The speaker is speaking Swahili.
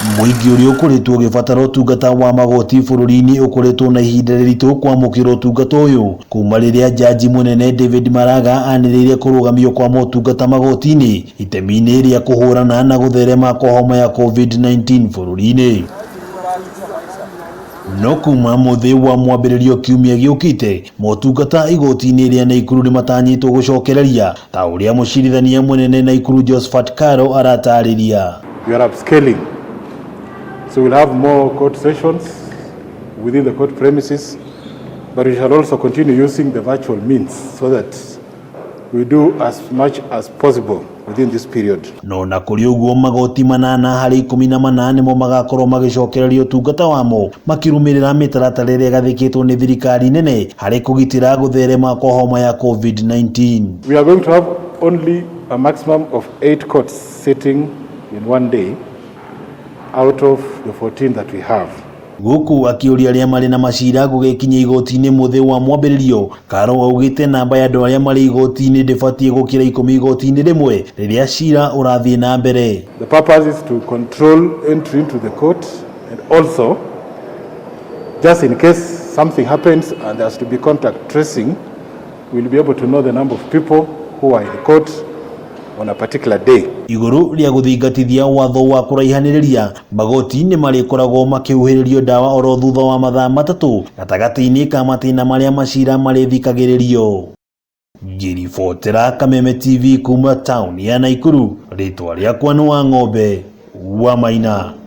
Muingi uri ukoretwo ugibatara utungata wa magoti bururi-ini ukoretwo na ihinda riritu kwamukira utungata uyu kuma riria jaji munene David Maraga aniriire kurugamio kwa motungata magoti-ini itemi-ini ria kuhurana na gutherema kwa homa ya COVID-19 bururi-ini. No kuma muthi wa mwambiririo kiumia giukite motungata igoti-ini ria Naikuru ni matanyitwo gucokereria ta uria mucirithania munene Naikuru Josephat Karo aratariria. We are upscaling. So we'll have more court sessions within the court premises, but we shall also continue using the virtual means so that we do as much as possible within this period. No na kuri uguo magoti manana hari 18 mo magakorwo magicokererio tungata wamo makirumirira mitaratara iria gathikitwo ni thirikari nene hari kugitira gutherema kwa homa ya COVID-19. We are going to have only a maximum of 8 courts sitting in one day out of the 14 that we have. Guku akiuria aria mari na macira gugikinya igoti-ini muthi wa mwambiririo Karo augite namba ya andu aria mari igoti-ini ndibatie gukira 10 igoti-ini rimwe riria cira urathie na mbere. The purpose is to control entry into the court and also just in case something happens and there has to be contact tracing, we'll be able to know the number of people who are in court on a particular day. Iguru ria guthingatithia watho wa kuraihaniriria magoti-ini mari koragwo makiuhiririo dawa oro thutha wa mathaa matatu gatagati-ini ka matina maria macira mari thikagiririo. Ngiribotera Kameme TV kuma town ya Naikuru, ritwa riakwa ni Wang'ombe wa Maina.